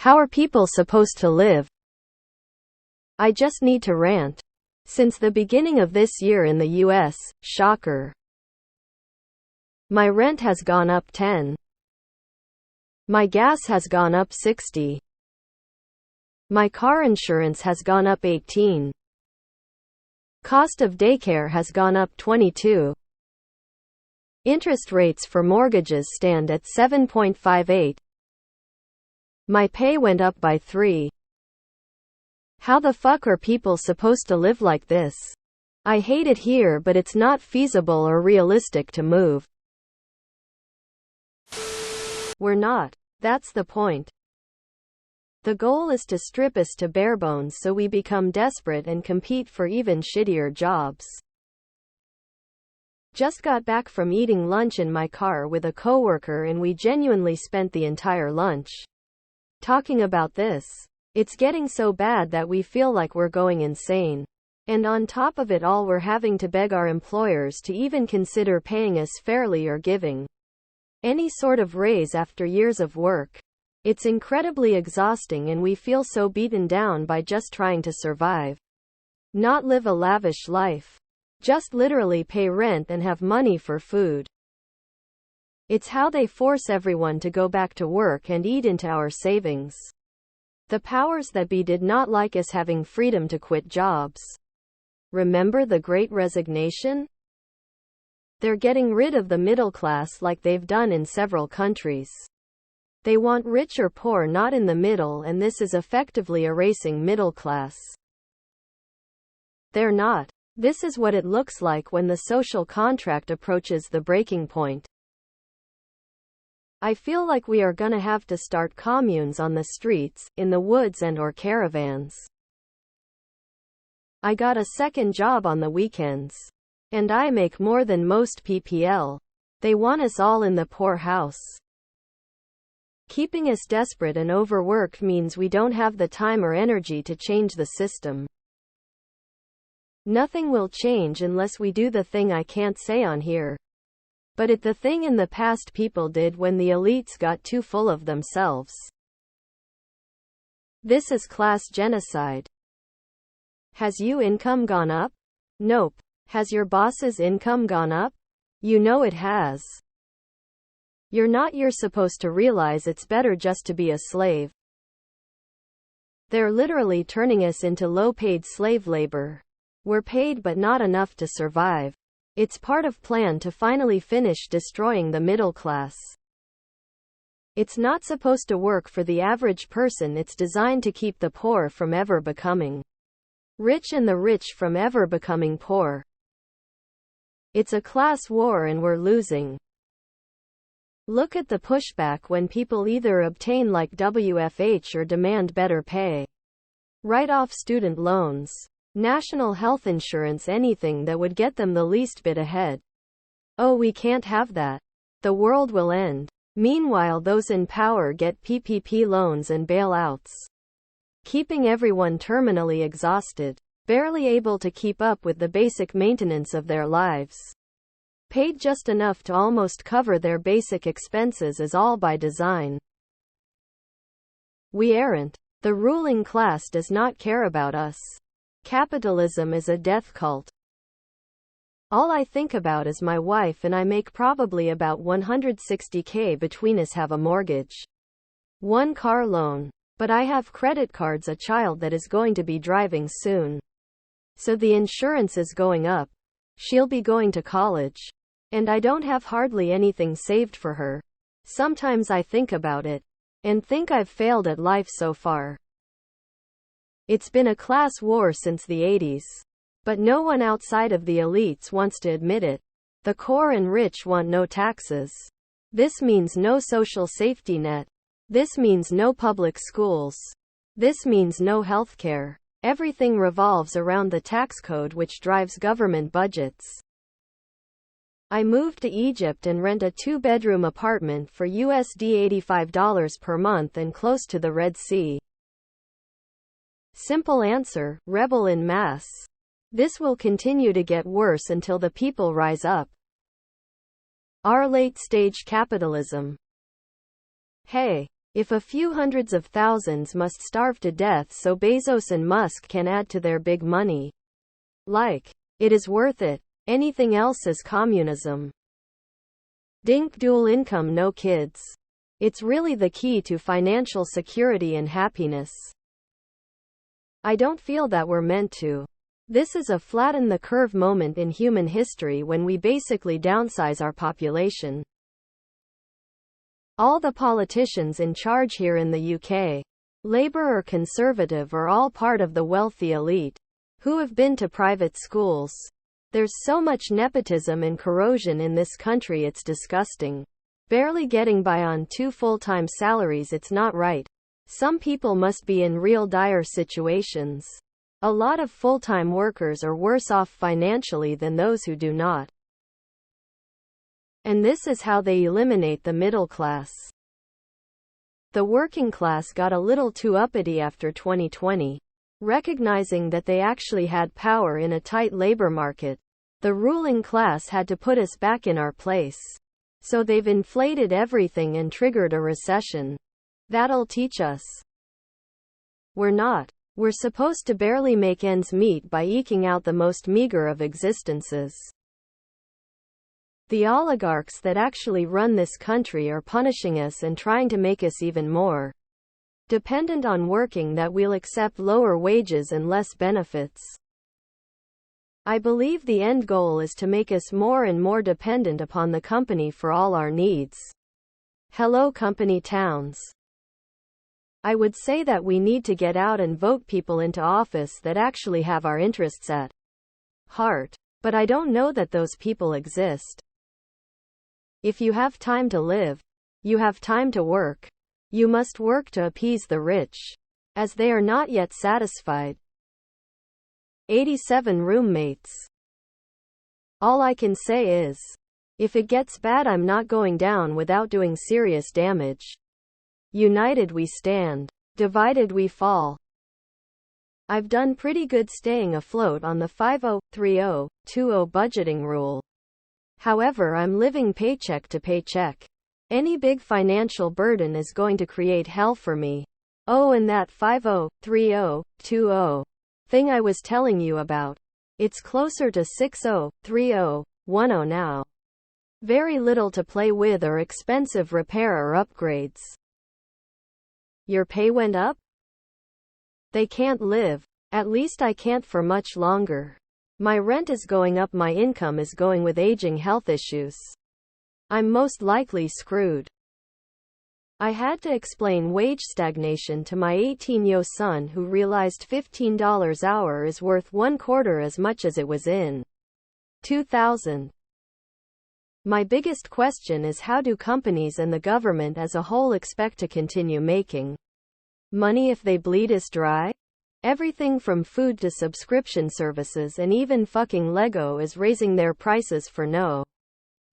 How are people supposed to live? I just need to rant. Since the beginning of this year in the US, shocker. My rent has gone up 10. My gas has gone up 60. My car insurance has gone up 18. Cost of daycare has gone up 22. Interest rates for mortgages stand at 7.58. My pay went up by 3. How the fuck are people supposed to live like this? I hate it here, but it's not feasible or realistic to move. We're not. That's the point. The goal is to strip us to bare bones so we become desperate and compete for even shittier jobs. Just got back from eating lunch in my car with a coworker and we genuinely spent the entire lunch talking about this. It's getting so bad that we feel like we're going insane. And on top of it all, we're having to beg our employers to even consider paying us fairly or giving any sort of raise after years of work. It's incredibly exhausting and we feel so beaten down by just trying to survive. Not live a lavish life. Just literally pay rent and have money for food. It's how they force everyone to go back to work and eat into our savings. The powers that be did not like us having freedom to quit jobs. Remember the Great Resignation? They're getting rid of the middle class like they've done in several countries. They want rich or poor not in the middle, and this is effectively erasing middle class. They're not. This is what it looks like when the social contract approaches the breaking point. I feel like we are gonna have to start communes on the streets, in the woods and/or caravans. I got a second job on the weekends. And I make more than most PPL. They want us all in the poorhouse. Keeping us desperate and overworked means we don't have the time or energy to change the system. Nothing will change unless we do the thing I can't say on here. But it's the thing in the past people did when the elites got too full of themselves. This is class genocide. Has your income gone up? Nope. Has your boss's income gone up? You know it has. You're supposed to realize it's better just to be a slave. They're literally turning us into low-paid slave labor. We're paid but not enough to survive. It's part of plan to finally finish destroying the middle class. It's not supposed to work for the average person. It's designed to keep the poor from ever becoming rich and the rich from ever becoming poor. It's a class war and we're losing. Look at the pushback when people either obtain like WFH or demand better pay. Write off student loans, national health insurance, anything that would get them the least bit ahead. Oh, we can't have that. The world will end. Meanwhile, those in power get PPP loans and bailouts, keeping everyone terminally exhausted, barely able to keep up with the basic maintenance of their lives. Paid just enough to almost cover their basic expenses is all by design. We aren't. The ruling class does not care about us. Capitalism is a death cult. All I think about is my wife and I make probably about $160K between us, have a mortgage, one car loan. But I have credit cards, a child that is going to be driving soon. So the insurance is going up. She'll be going to college. And I don't have hardly anything saved for her. Sometimes I think about it and think I've failed at life so far. It's been a class war since the 80s. But no one outside of the elites wants to admit it. The poor and rich want no taxes. This means no social safety net. This means no public schools. This means no healthcare. Everything revolves around the tax code, which drives government budgets. I moved to Egypt and rent a 2-bedroom apartment for USD $85 per month and close to the Red Sea. Simple answer: rebel en masse. This will continue to get worse until the people rise up. Our late-stage capitalism. Hey, If a few hundreds of thousands must starve to death so Bezos and Musk can add to their big money, like, it is worth it. Anything else is communism. Dink dual income, no kids. It's really the key to financial security and happiness. I don't feel that we're meant to. This is a flatten the curve moment in human history when we basically downsize our population. All the politicians in charge here in the UK, Labour or Conservative, are all part of the wealthy elite, who have been to private schools. There's so much nepotism and corrosion in this country, it's disgusting. Barely getting by on 2 full-time salaries, it's not right. Some people must be in real dire situations. A lot of full-time workers are worse off financially than those who do not. And this is how they eliminate the middle class. The working class got a little too uppity after 2020. Recognizing that they actually had power in a tight labor market, the ruling class had to put us back in our place. So they've inflated everything and triggered a recession. That'll teach us. We're supposed to barely make ends meet by eking out the most meager of existences. The oligarchs that actually run this country are punishing us and trying to make us even more dependent on working, that we'll accept lower wages and less benefits. I believe the end goal is to make us more and more dependent upon the company for all our needs. Hello, company towns. I would say that we need to get out and vote people into office that actually have our interests at heart. But I don't know that those people exist. If you have time to live, you have time to work. You must work to appease the rich, as they are not yet satisfied. 87 roommates. All I can say is, if it gets bad, I'm not going down without doing serious damage. United we stand, divided we fall. I've done pretty good staying afloat on the 50-30-20 budgeting rule. However, I'm living paycheck to paycheck. Any big financial burden is going to create hell for me. Oh, and that 50-30-20 thing I was telling you about. It's closer to 60-30-10 now. Very little to play with or expensive repair or upgrades. Your pay went up? They can't live. At least I can't for much longer. My rent is going up, my income is going with aging health issues. I'm most likely screwed. I had to explain wage stagnation to my 18-year-old son, who realized $15 hour is worth 1/4 as much as it was in 2000. My biggest question is, how do companies and the government as a whole expect to continue making money if they bleed us dry? Everything from food to subscription services and even fucking Lego is raising their prices for no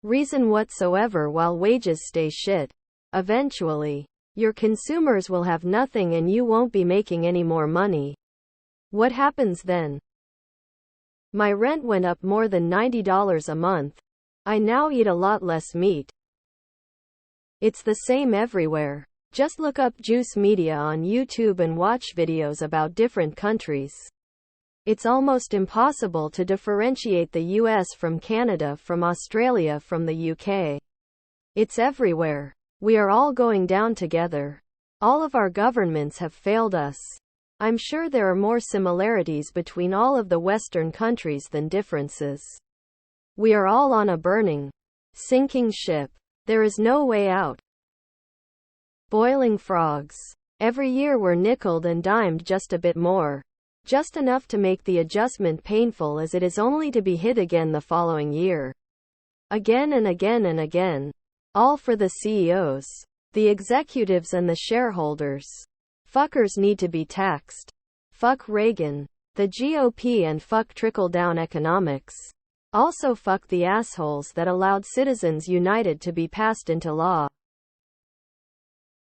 reason whatsoever while wages stay shit. Eventually, your consumers will have nothing and you won't be making any more money. What happens then? My rent went up more than $90 a month. I now eat a lot less meat. It's the same everywhere. Just look up juice media on YouTube and watch videos about different countries. It's almost impossible to differentiate the US from Canada, from Australia, from the UK. It's everywhere. We are all going down together. All of our governments have failed us. I'm sure there are more similarities between all of the Western countries than differences. We are all on a burning, sinking ship. There is no way out. Boiling frogs. Every year we're nickeled and dimed just a bit more. Just enough to make the adjustment painful, as it is only to be hit again the following year. Again and again and again. All for the CEOs, the executives and the shareholders. Fuckers need to be taxed. Fuck Reagan, the GOP, and fuck trickle-down economics. Also fuck the assholes that allowed Citizens United to be passed into law.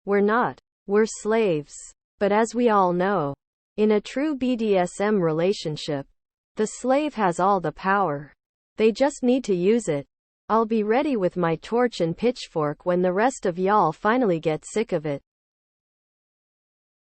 We're slaves. But as we all know, in a true BDSM relationship, the slave has all the power. They just need to use it. I'll be ready with my torch and pitchfork when the rest of y'all finally get sick of it.